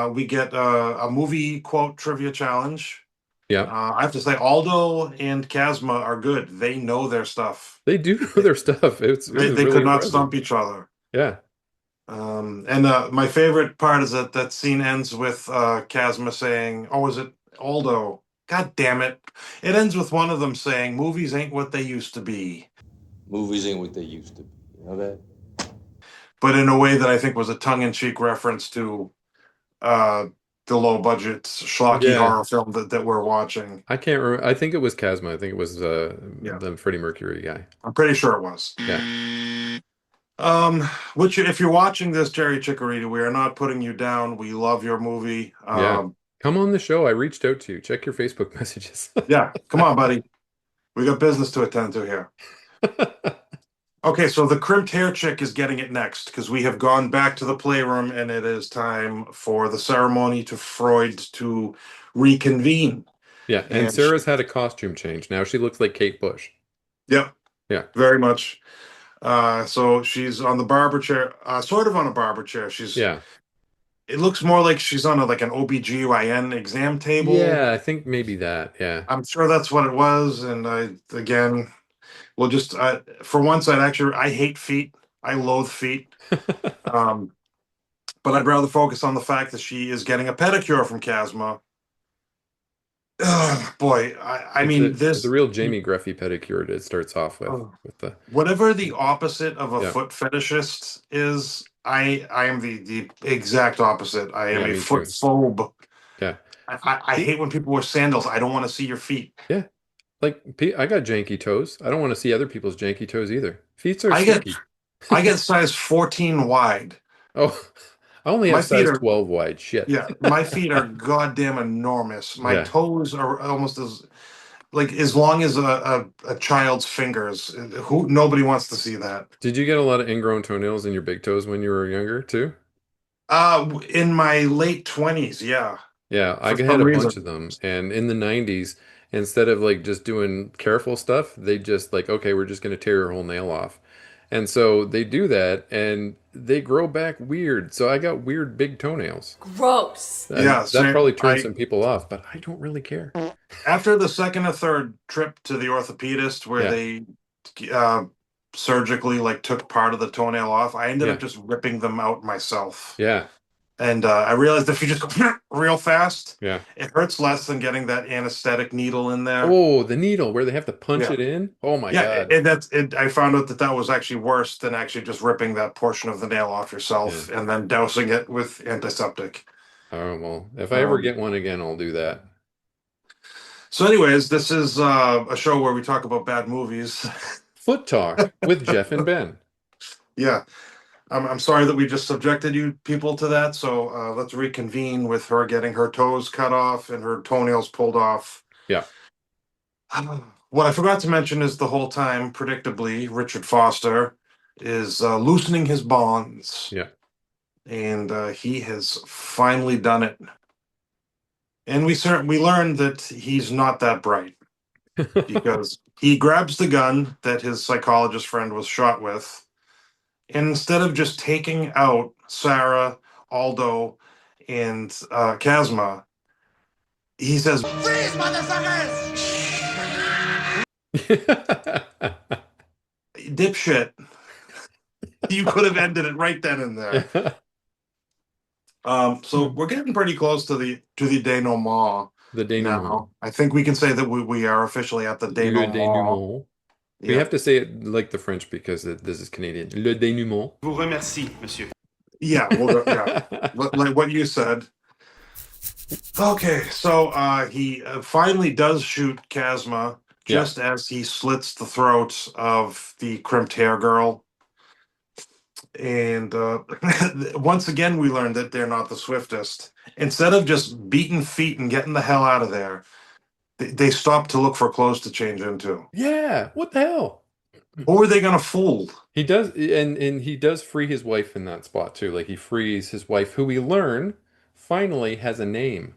We get a movie quote trivia challenge. Yeah. I have to say, Aldo and Kazma are good. They know their stuff. They do know their stuff. It was They really could not impressive. stump each other. Yeah. And my favorite part is that scene ends with Kazma saying, "Oh, is it Aldo? God damn it!" It ends with one of them saying, "Movies ain't what they used to be." Movies ain't what they used to be. You know that? But in a way that I think was a tongue-in-cheek reference to the low-budget schlocky horror film that we're watching. I can't remember. I think it was Kazma. I think it was the Freddie Mercury guy. I'm pretty sure it was. Yeah. If you're watching this, Jerry Ciccoritti, we are not putting you down. We love your movie. Yeah. Come on the show. I reached out to you. Check your Facebook messages. Yeah. Come on, buddy. We got business to attend to here. Okay, so the crimped hair chick is getting it next because we have gone back to the playroom and it is time for the ceremony to Freud to reconvene. Yeah, and Sarah's had a costume change. Now she looks like Kate Bush. Yep. Yeah. Very much. So she's on the barber chair, sort of on a barber chair. It looks more like she's on like an OBGYN exam table. Yeah, I think maybe that. Yeah. I'm sure that's what it was. And we'll just, for once, I hate feet. I loathe feet. But I'd rather focus on the fact that she is getting a pedicure from Kazma. Boy, it's the real Jamie Gruffy pedicure it starts off with the whatever the opposite of a foot fetishist is, I am the exact opposite. I am a foot phobe. Yeah. I hate when people wear sandals. I don't want to see your feet. Yeah. Like I got janky toes. I don't want to see other people's janky toes either. Feet are sticky. I get size 14 wide. Oh, I only have size 12 wide. Shit. Yeah, my feet are goddamn enormous. My toes are almost as long as a child's fingers. Nobody wants to see that. Did you get a lot of ingrown toenails in your big toes when you were younger too? In my late 20s, yeah. Yeah, I had a bunch of them, and in the 90s, instead of like just doing careful stuff, they just like, okay, we're just going to tear your whole nail off. And so they do that, and they grow back weird. So I got weird big toenails. Gross. That probably turns some people off, but I don't really care. After the second or third trip to the orthopedist where they surgically took part of the toenail off, I ended up just ripping them out myself. Yeah. And I realized if you just go real fast, it hurts less than getting that anesthetic needle in there. Oh, the needle where they have to punch it in? Oh my God. And I found out that was actually worse than actually just ripping that portion of the nail off yourself and then dousing it with antiseptic. Oh, well, if I ever get one again, I'll do that. So anyways, this is a show where we talk about bad movies. Foot Talk with Jeff and Ben. Yeah. I'm sorry that we just subjected you people to that. So let's reconvene with her getting her toes cut off and her toenails pulled off. Yeah. What I forgot to mention is the whole time, predictably, Richard Foster is loosening his bonds. Yeah. And he has finally done it. And we learned that he's not that bright because he grabs the gun that his psychologist friend was shot with. And instead of just taking out Sarah, Aldo, and Kazma, he says, "Freeze, motherfuckers!" Dipshit. You could have ended it right then and there. So we're getting pretty close to the denouement. The denouement. I think we can say that we are officially at the denouement. We have to say it like the French because this is Canadian. Le dénouement. Vous remercie, monsieur. Yeah, like what you said. Okay, so he finally does shoot Chasma Yeah. just as he slits the throat of the crimped hair girl. And once again, we learned that they're not the swiftest. Instead of just beating feet and getting the hell out of there, they stop to look for clothes to change into. Yeah. What the hell? Who are they going to fool? He does, and he does free his wife in that spot too. Like he frees his wife, who we learn finally has a name.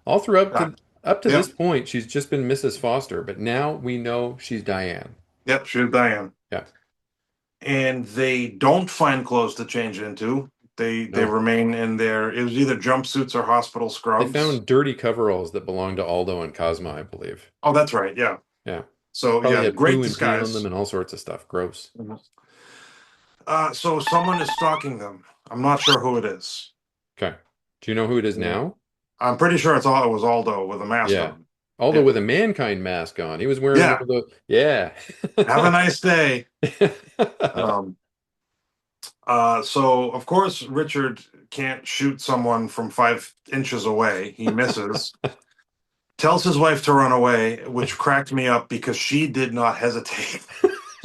All through up to Yep, this point, she's just been Mrs. Foster, but now we know she's Diane. yep, she's Diane. Yeah. And they don't find clothes to change into. They No. remain in their, it was either jumpsuits or hospital They scrubs. found dirty coveralls that belonged to Aldo and Cosma, I believe. Oh, that's right. Yeah. Yeah. So Probably yeah, had great poo and pee on disguise. them and all sorts of stuff. Gross. So someone is stalking them. I'm not sure who it is. Okay. Do you know who it is now? I'm pretty sure it was Aldo with a mask Yeah. on. Aldo Yeah. with a mankind mask on. He was wearing Yeah. one of the yeah. Have a nice day. So of course Richard can't shoot someone from 5 inches away. He misses. Tells his wife to run away, which cracked me up because she did not hesitate.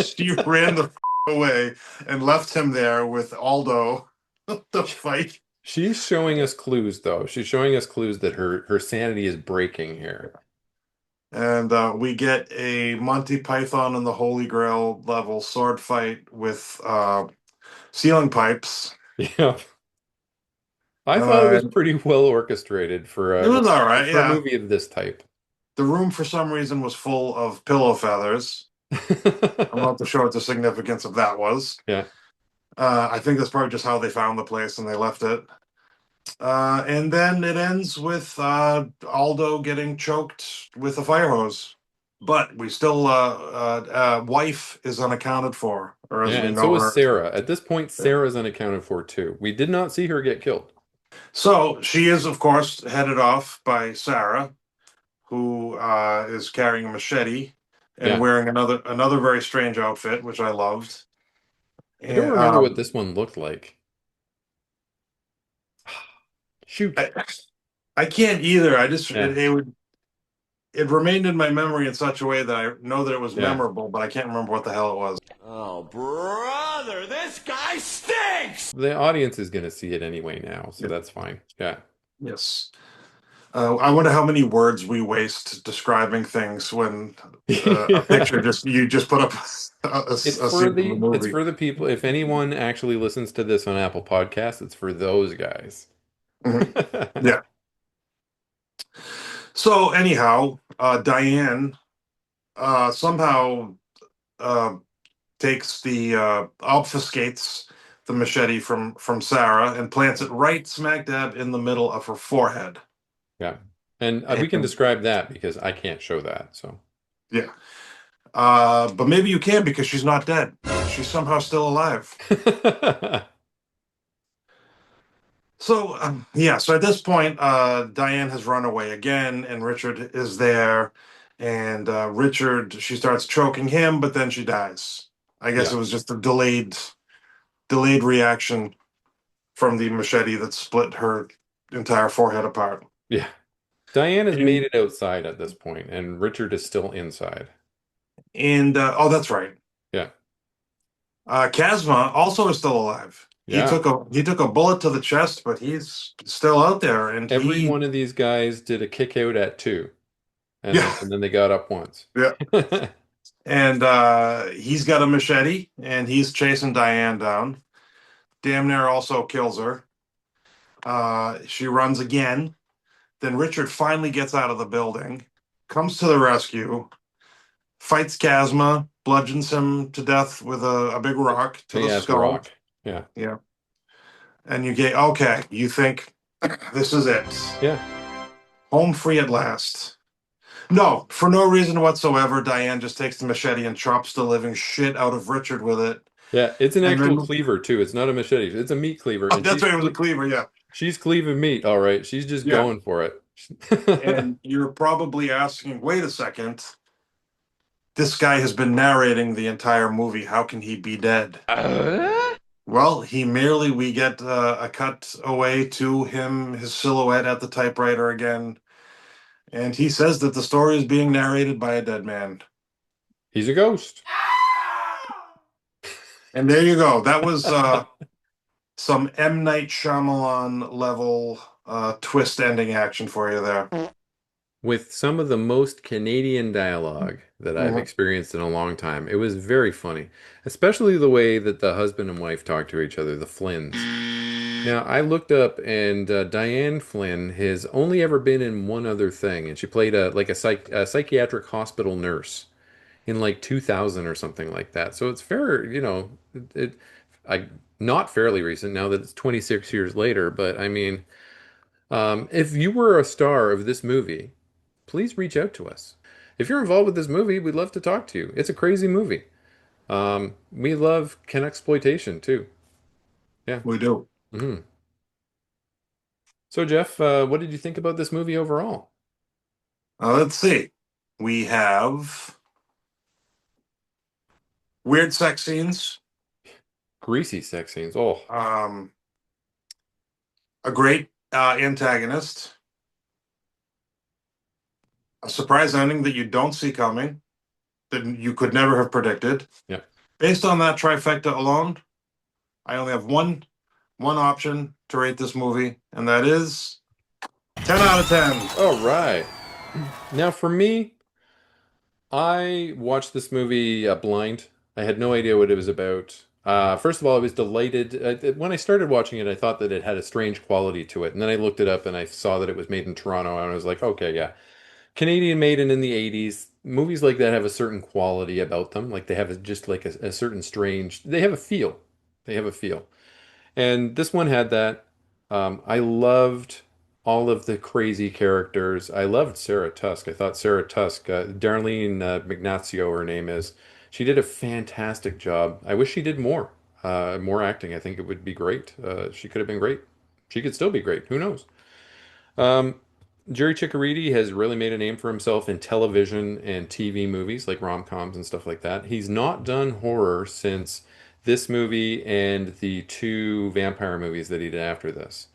She ran the away and left him there with Aldo to fight. She's showing us clues, though. She's showing us clues that her sanity is breaking here. And we get a Monty Python and the Holy Grail level sword fight with ceiling pipes. Yeah. I thought it was pretty well orchestrated for it was all right, for a movie of this type. The room, for some reason, was full of pillow feathers. I'm about to show what the significance of that was. Yeah. I think that's probably just how they found the place and they left it. And then it ends with Aldo getting choked with a fire hose. But we still, wife is unaccounted for. Or as Yeah, we and know so is her. Sarah. At this point, Sarah's unaccounted for too. We did not see her get killed. So she is, of course, headed off by Sarah, who is carrying a machete and wearing another very strange outfit, which I loved. I don't remember what this one looked like. Shoot. I can't either. I just it remained in my memory in such a way that I know that it was memorable, but I can't remember what the hell it was. Oh, brother, this guy stinks! The audience is going to see it anyway now, so that's fine. Yeah. Yes. I wonder how many words we waste describing things when a picture you just put up a scene from the movie. It's for the people. If anyone actually listens to this on Apple Podcasts, it's for those guys. Mm-hmm. Yeah. So anyhow, Diane somehow takes obfuscates the machete from Sarah and plants it right smack dab in the middle of her forehead. Yeah, and we can describe that because I can't show that. So yeah, but maybe you can because she's not dead. She's somehow still alive. So so at this point, Diane has run away again, and Richard is there, and she starts choking him, but then she dies. I guess it was just a delayed reaction from the machete that split her entire forehead apart. Yeah, Diane has made it outside at this point, and Richard is still inside. And that's right. Yeah, Chasma also is still alive. Yeah. He took a bullet to the chest, but he's still out there. And every one of these guys did a kick out at 2, and then they got up once. Yeah, and he's got a machete, and he's chasing Diane down. Damn near also kills her. She runs again. Then Richard finally gets out of the building, comes to the rescue, fights Chasma, bludgeons him to death with a big rock to the skull. Rock. Yeah. Yeah. And you think this is it. Yeah. Home free at last. No, for no reason whatsoever, Diane just takes the machete and chops the living shit out of Richard with it. Yeah, it's an actual cleaver too. It's not a machete. It's a meat cleaver. Oh, that's right, it was a cleaver, yeah. She's cleaving meat, all right. She's just going for it. And you're probably asking, wait a second. This guy has been narrating the entire movie. How can he be dead? Well, we get a cut away to him, his silhouette at the typewriter again, and he says that the story is being narrated by a dead man. He's a ghost. And there you go. That was some M. Night Shyamalan level twist ending action for you there. With some of the most Canadian dialogue that I've experienced in a long time. It was very funny, especially the way that the husband and wife talk to each other, the Flynns. Now, I looked up, and Diane Flynn has only ever been in one other thing, and she played a psychiatric hospital nurse in like 2000 or something like that. So it's fair, I not fairly recent now that it's 26 years later. But I mean, if you were a star of this movie, please reach out to us. If you're involved with this movie, we'd love to talk to you. It's a crazy movie. We love Canuxploitation too. Yeah, we do. Mm-hmm. So, Jeff, what did you think about this movie overall? Let's see. We have weird sex scenes. Greasy sex scenes. Oh. A great antagonist. A surprise ending that you don't see coming, that you could never have predicted. Yeah. Based on that trifecta alone, I only have one option to rate this movie, and that is 10 out of 10. All right. Now, for me, I watched this movie blind. I had no idea what it was about. First of all, I was delighted. When I started watching it, I thought that it had a strange quality to it. And then I looked it up and I saw that it was made in Toronto. And I was like, okay, yeah. Canadian made and in the 80s. Movies like that have a certain quality about them. Like they have just like a certain strange, they have a feel. They have a feel. And this one had that. I loved all of the crazy characters. I loved Sarah Tusk. I thought Sarah Tusk, Darlene Magnazio, her name is, she did a fantastic job. I wish she did more acting. I think it would be great. She could have been great. She could still be great. Who knows? Jerry Ciccoritti has really made a name for himself in television and TV movies like rom-coms and stuff like that. He's not done horror since this movie and the two vampire movies that he did after this,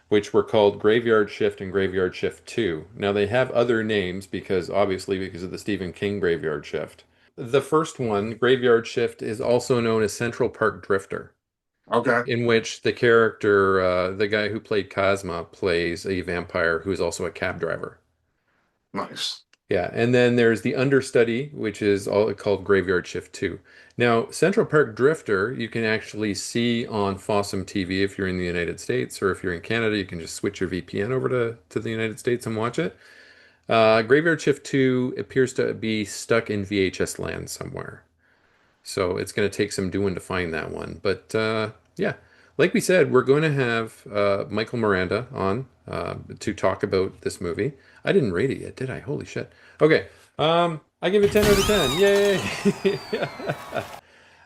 which were called Graveyard Shift and Graveyard Shift 2. Now they have other names because of the Stephen King Graveyard Shift. The first one, Graveyard Shift, is also known as Central Park Drifter. Okay. In which the character, the guy who played Cosma, plays a vampire who is also a cab driver. Nice. Yeah, and then there's the understudy, which is all called Graveyard Shift 2. Now, Central Park Drifter, you can actually see on Fossum TV if you're in the United States, or if you're in Canada, you can just switch your VPN over to the United States and watch it. Graveyard Shift 2 appears to be stuck in VHS land somewhere. So it's going to take some doing to find that one. But yeah, like we said, we're going to have Michael Miranda on to talk about this movie. I didn't rate it yet, did I? Holy shit. Okay, I give it 10 out of 10. Yay!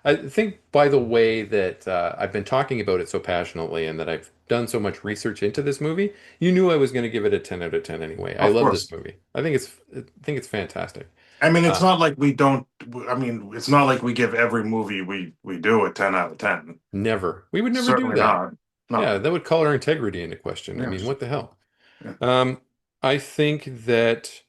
I think by the way that I've been talking about it so passionately and that I've done so much research into this movie, you knew I was going to give it a 10 out of 10 anyway. I love this movie. I think it's fantastic. I mean, it's not like we don't. I mean, it's not like we give every movie we do a 10 out of 10. Never. We would never Certainly do that. not. No. Yeah, that would call our integrity into question. Yes. I mean, what the hell? Yeah. I think that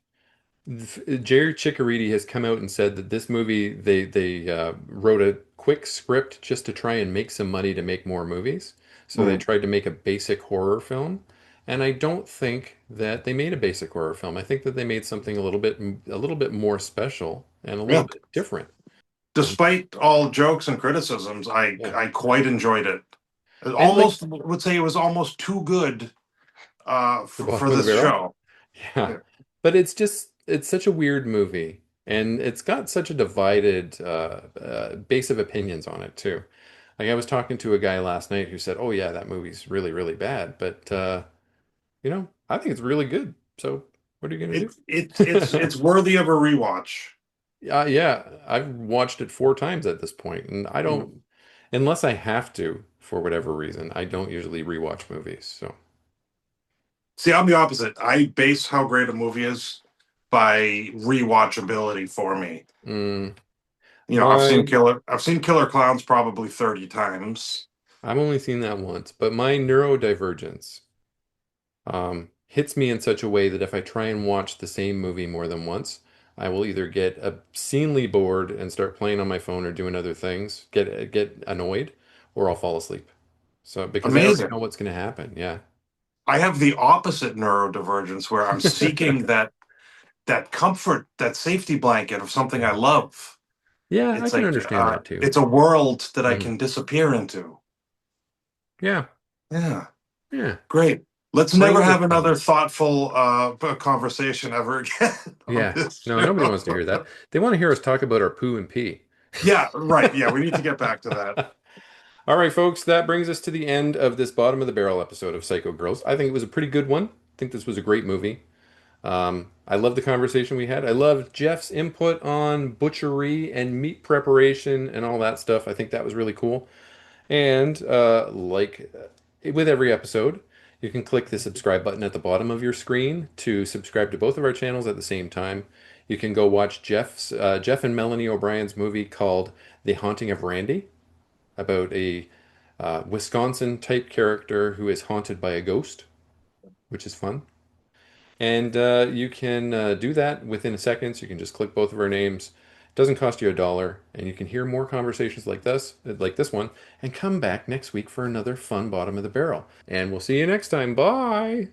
Jerry Ciccoritti has come out and said that this movie, they wrote a quick script just to try and make some money to make more movies. So they tried to make a basic horror film. And I don't think that they made a basic horror film. I think that they made something a little bit more special and a little bit different. Despite all jokes and criticisms, I quite enjoyed it. Almost would say it was almost too good for this show. Yeah. But it's such a weird movie, and it's got such a divided base of opinions on it too. Like I was talking to a guy last night who said, "Oh yeah, that movie's really, really bad," but I think it's really good. So what are you gonna do? It's worthy of a rewatch. Yeah, I've watched it 4 times at this point, and I don't, unless I have to for whatever reason, I don't usually rewatch movies. So, see, I'm the opposite. I base how great a movie is by rewatchability for me. I've seen Killer Clowns probably 30 times. I've only seen that once, but my neurodivergence hits me in such a way that if I try and watch the same movie more than once, I will either get obscenely bored and start playing on my phone or doing other things, get annoyed, or I'll fall asleep. So because I already Amazing. know what's going to happen. Yeah. I have the opposite neurodivergence where I'm seeking that comfort, that safety blanket of something I love. Yeah, I It's can like understand that too. it's a world that I Mhm. can disappear into. Yeah. Yeah, Yeah. great. Let's Play never with have another things. thoughtful conversation ever again on Yeah. this No, nobody wants to hear show. that. They want to hear us talk about our poo and pee. Yeah, right. Yeah, we need to get back to that. All right, folks, that brings us to the end of this bottom of the barrel episode of Psycho Girls. I think it was a pretty good one. I think this was a great movie. I love the conversation we had. I loved Jeff's input on butchery and meat preparation and all that stuff. I think that was really cool. And with every episode, you can click the subscribe button at the bottom of your screen to subscribe to both of our channels at the same time. You can go watch Jeff and Melanie O'Brien's movie called The Haunting of Randy, about a Wisconsin type character who is haunted by a ghost, which is fun. And you can do that within a second. So you can just click both of our names. It doesn't cost you $1, and you can hear more conversations like this one, and come back next week for another fun bottom of the barrel. And we'll see you next time. Bye.